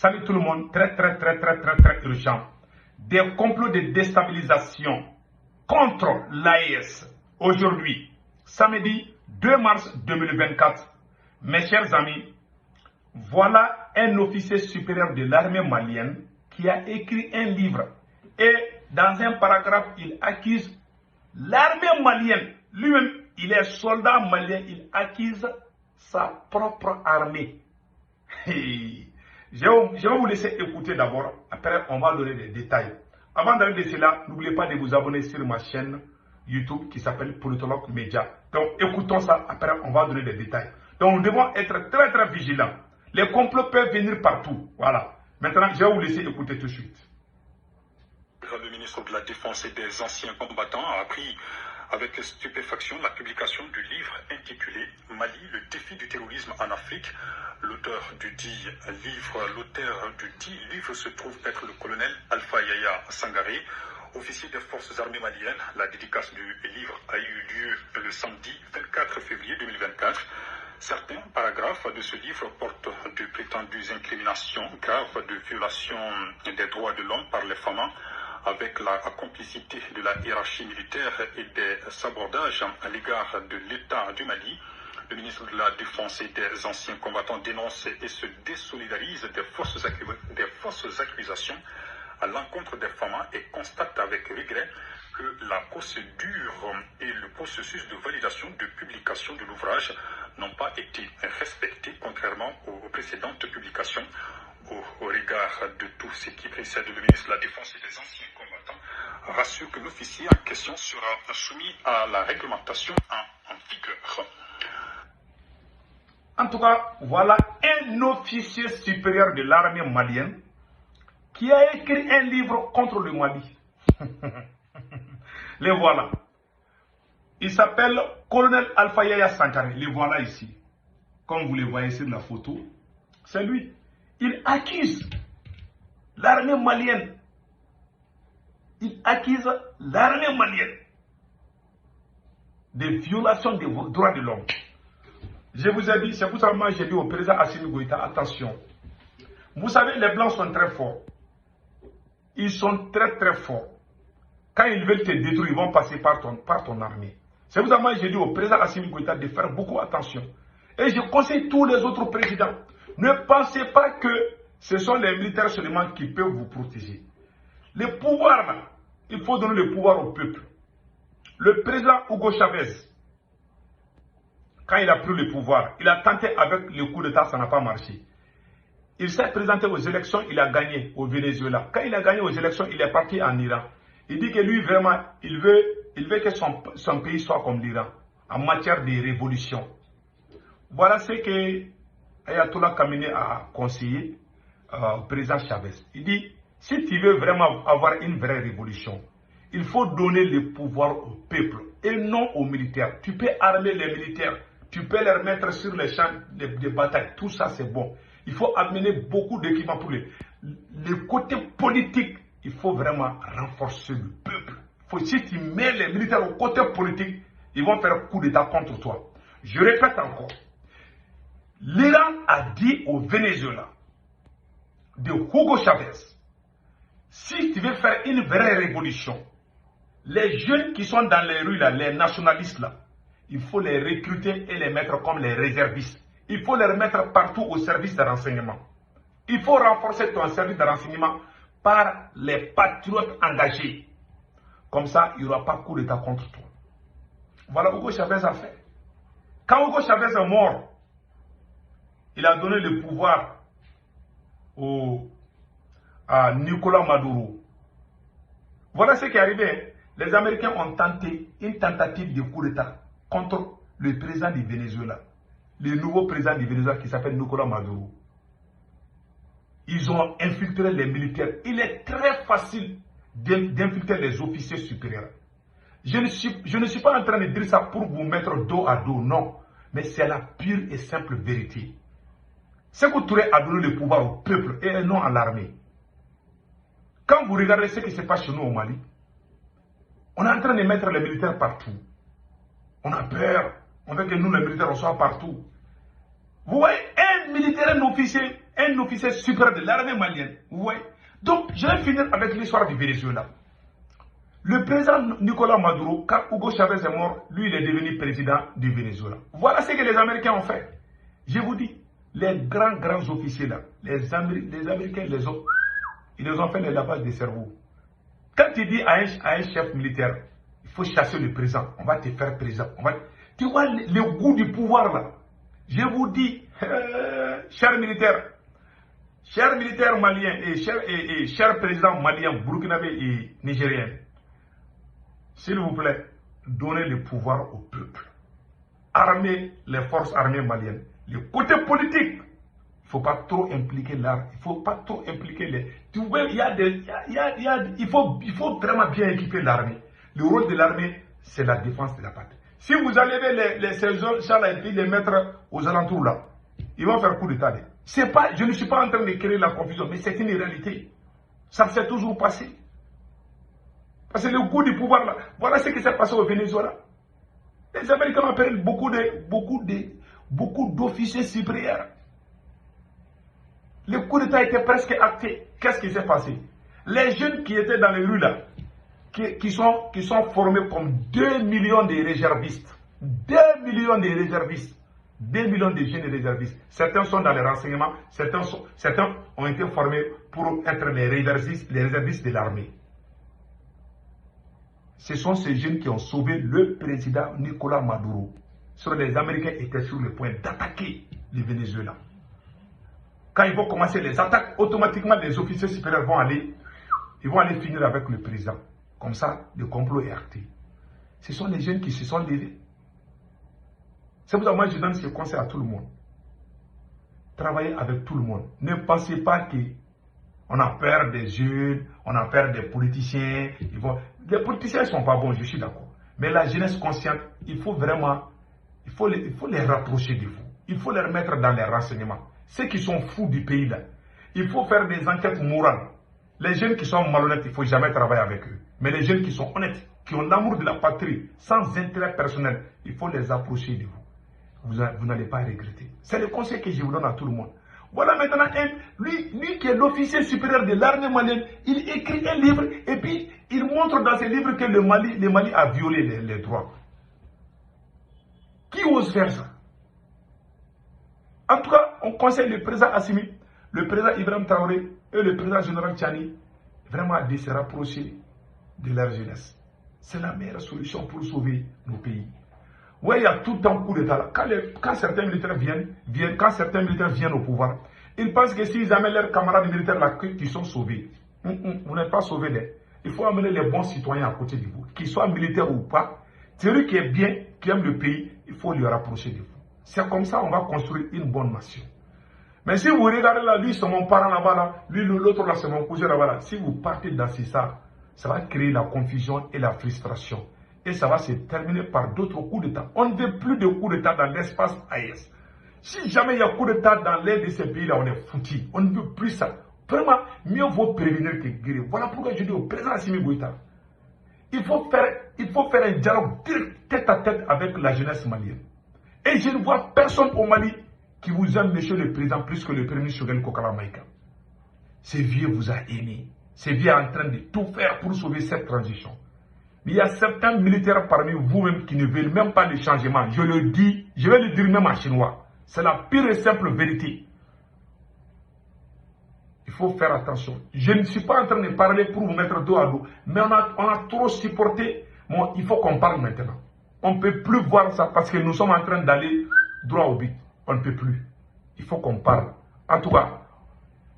Salut tout le monde, très urgent. Des complots de déstabilisation contre l'AES aujourd'hui, samedi 2 mars 2024. Mes chers amis, voilà un officier supérieur de l'armée malienne qui a écrit un livre et dans un paragraphe, il accuse l'armée malienne. Lui-même, il est soldat malien, il accuse sa propre armée. Je vais vous laisser écouter d'abord, après on va donner des détails. Avant d'aller de cela, n'oubliez pas de vous abonner sur ma chaîne YouTube qui s'appelle Politologue Média. Donc écoutons ça, après on va donner des détails. Donc nous devons être très vigilants. Les complots peuvent venir partout. Voilà. Maintenant, je vais vous laisser écouter tout de suite. Le ministre de la Défense et des anciens combattants a appris avec stupéfaction la publication du livre intitulé Mali, le défi du terrorisme en Afrique. L'auteur du dit livre se trouve être le colonel Alpha Yaya Sangaré, officier des forces armées maliennes. La dédicace du livre a eu lieu le samedi 24 février 2024. Certains paragraphes de ce livre portent de prétendues incriminations graves de violations des droits de l'homme par les femmes, avec la complicité de la hiérarchie militaire et des sabordages à l'égard de l'État du Mali. Le ministre de la Défense et des anciens combattants dénonce et se désolidarise des fausses accusations à l'encontre des femmes et constate avec regret que la procédure et le processus de validation de publication de l'ouvrage n'ont pas été respectés, contrairement aux précédentes publications. Au regard de tout ce qui précède, le ministre de la Défense et des anciens combattants rassure que l'officier en question sera soumis à la réglementation en vigueur. En tout cas, voilà un officier supérieur de l'armée malienne qui a écrit un livre contre le Mali. Les voilà. Il s'appelle Colonel Alpha Yaya Sangaré. Les voilà ici. Comme vous les voyez sur la photo, c'est lui. Il accuse l'armée malienne. Il accuse l'armée malienne des violations des droits de l'homme. Je vous ai dit, c'est pour ça que moi j'ai dit au président Assimi Goïta, attention. Vous savez, les Blancs sont très forts. Ils sont très forts. Quand ils veulent te détruire, ils vont passer par ton armée. C'est pour ça que moi j'ai dit au président Assimi Goïta de faire beaucoup attention. Et je conseille tous les autres présidents. Ne pensez pas que ce sont les militaires seulement qui peuvent vous protéger. Le pouvoir, là, il faut donner le pouvoir au peuple. Le président Hugo Chavez, quand il a pris le pouvoir, il a tenté avec le coup d'État, ça n'a pas marché. Il s'est présenté aux élections, il a gagné au Venezuela. Quand il a gagné aux élections, il est parti en Iran. Il dit que lui, vraiment, il veut que son pays soit comme l'Iran, en matière de révolution. Voilà ce que Ayatollah Khamenei a conseillé au président Chavez. Il dit, si tu veux vraiment avoir une vraie révolution, il faut donner le pouvoir au peuple et non aux militaires. Tu peux armer les militaires, tu peux les mettre sur les champs de bataille, tout ça c'est bon. Il faut amener beaucoup d'équipements pour le côté politique. Il faut vraiment renforcer le peuple. Si tu mets les militaires au côté politique, ils vont faire coup d'État contre toi. Je répète encore. L'Iran a dit au Venezuela de Hugo Chavez, si tu veux faire une vraie révolution, les jeunes qui sont dans les rues, là, les nationalistes, là, il faut les recruter et les mettre comme les réservistes. Il faut les remettre partout au service de renseignement. Il faut renforcer ton service de renseignement par les patriotes engagés. Comme ça, il n'y aura pas coup d'État contre toi. Voilà Hugo Chavez a fait. Quand Hugo Chavez est mort, il a donné le pouvoir à Nicolas Maduro. Voilà ce qui est arrivé. Les Américains ont tenté une tentative de coup d'État contre le président du Venezuela. Le nouveau président du Venezuela qui s'appelle Nicolas Maduro. Ils ont infiltré les militaires. Il est très facile d'infiltrer les officiers supérieurs. Je ne suis pas en train de dire ça pour vous mettre dos à dos, non. Mais c'est la pure et simple vérité. Sékou Touré a donné le pouvoir au peuple et non à l'armée. Quand vous regardez ce qui se passe chez nous au Mali, on est en train de mettre les militaires partout. On a peur. On veut que nous, les militaires, on soit partout. Vous voyez, un militaire, un officier, un officier supérieur de l'armée malienne. Vous voyez. Donc, je vais finir avec l'histoire du Venezuela. Le président Nicolas Maduro, quand Hugo Chavez est mort, lui, il est devenu président du Venezuela. Voilà ce que les Américains ont fait. Je vous dis, les grands officiers là, les Américains, ils les ont fait les lavages des cerveaux. Quand tu dis à un chef militaire, il faut chasser le président, on va te faire président. Tu vois le goût du pouvoir là. Je vous dis, chers militaires maliens et chers présidents maliens, burkinabés et nigériens, s'il vous plaît, donnez le pouvoir au peuple. Armez les forces armées maliennes. Le côté politique, il ne faut pas trop impliquer l'armée. Il ne faut pas trop impliquer les... Tu vois, il faut vraiment bien équiper l'armée. Le rôle de l'armée, c'est la défense de la patrie. Si vous enlevez les gens et puis les mettre aux alentours là, ils vont faire coup d'état. Je ne suis pas en train de créer la confusion, mais c'est une réalité. Ça s'est toujours passé. Parce que le goût du pouvoir là, voilà ce qui s'est passé au Venezuela. Les Américains ont perdu beaucoup d'officiers supérieurs. Le coup d'état était presque acté. Qu'est-ce qui s'est passé? Les jeunes qui étaient dans les rues là, qui sont formés comme 2 millions de réservistes. 2 millions de réservistes. 2 millions de jeunes réservistes. Certains sont dans les renseignements, certains ont été formés pour être les réservistes de l'armée. Ce sont ces jeunes qui ont sauvé le président Nicolas Maduro. Les Américains étaient sur le point d'attaquer le Venezuela. Quand ils vont commencer les attaques, automatiquement les officiers supérieurs vont aller finir avec le président. Comme ça, le complot est acté. Ce sont les jeunes qui se sont levés. C'est pour ça que moi je donne ce conseil à tout le monde. Travaillez avec tout le monde. Ne pensez pas qu'on a peur des jeunes, on a peur des politiciens. Les politiciens ne sont pas bons, je suis d'accord. Mais la jeunesse consciente, il faut les rapprocher de vous. Il faut les mettre dans les renseignements. Ceux qui sont fous du pays là, il faut faire des enquêtes morales. Les jeunes qui sont malhonnêtes, il ne faut jamais travailler avec eux. Mais les jeunes qui sont honnêtes, qui ont l'amour de la patrie, sans intérêt personnel, il faut les approcher de vous. Vous n'allez pas regretter. C'est le conseil que je vous donne à tout le monde. Voilà maintenant, lui qui est l'officier supérieur de l'armée malienne, il écrit un livre et puis il montre dans ce livre que le Mali a violé les droits. Qui ose faire ça? En tout cas, on conseille le président Assimi, le président Ibrahim Traoré et le président général Tchani vraiment de se rapprocher de leur jeunesse. C'est la meilleure solution pour sauver nos pays. Oui, il y a tout le temps coup d'état. Quand certains militaires viennent au pouvoir, ils pensent que s'ils amènent leurs camarades militaires là, qu'ils sont sauvés. Vous n'êtes pas sauvés. Il faut amener les bons citoyens à côté de vous, qu'ils soient militaires ou pas. Celui qui est bien, qui aime le pays, il faut lui rapprocher de vous. C'est comme ça qu'on va construire une bonne nation. Mais si vous regardez là, lui c'est mon parent là-bas, là, lui l'autre là c'est mon cousin là-bas, là. Si vous partez dans ça va créer la confusion et la frustration. Et ça va se terminer par d'autres coups d'État. On ne veut plus de coups d'État dans l'espace AES. Si jamais il y a coup d'État dans l'un de ces pays-là, on est foutu. On ne veut plus ça. Vraiment, mieux vaut prévenir que guérir. Voilà pourquoi je dis au président Assimi Goïta, il faut faire un dialogue tête à tête avec la jeunesse malienne. Et je ne vois personne au Mali qui vous aime, monsieur le président, plus que le premier ministre Choguel Kokala Maïga. Ce vieux vous a aimé. Ce vieux est en train de tout faire pour sauver cette transition. Mais il y a certains militaires parmi vous-même qui ne veulent même pas le changement. Je le dis, je vais le dire même en chinois. C'est la pure et simple vérité. Il faut faire attention. Je ne suis pas en train de parler pour vous mettre dos à dos. Mais on a trop supporté. Bon, il faut qu'on parle maintenant. On ne peut plus voir ça parce que nous sommes en train d'aller droit au but. On ne peut plus. Il faut qu'on parle. En tout cas,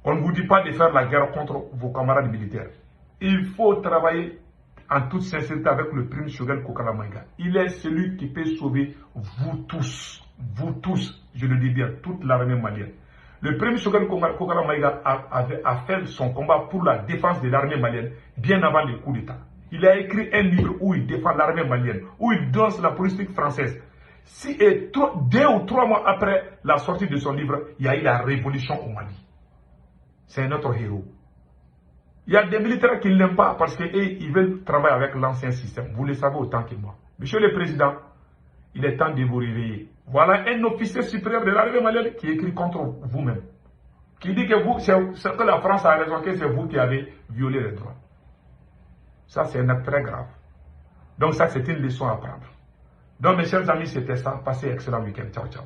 on ne vous dit pas de faire la guerre contre vos camarades militaires. Il faut travailler en toute sincérité avec le prime Choguel Kokala Maïga. Il est celui qui peut sauver vous tous, je le dis bien, toute l'armée malienne. Le prime Choguel Kokala Maïga a fait son combat pour la défense de l'armée malienne bien avant le coup d'État. Il a écrit un livre où il défend l'armée malienne, où il danse la politique française. 2 ou 3 mois après la sortie de son livre, il y a eu la révolution au Mali. C'est un autre héros. Il y a des militaires qui ne l'aiment pas parce qu'ils veulent travailler avec l'ancien système. Vous le savez autant que moi. Monsieur le Président, il est temps de vous réveiller. Voilà un officier supérieur de l'armée malienne qui écrit contre vous-même. qui dit que que la France a raison, que c'est vous qui avez violé les droits. Ça, c'est un acte très grave. Donc ça, c'est une leçon à prendre. Donc, mes chers amis, c'était ça. Passez un excellent week-end. Ciao, ciao.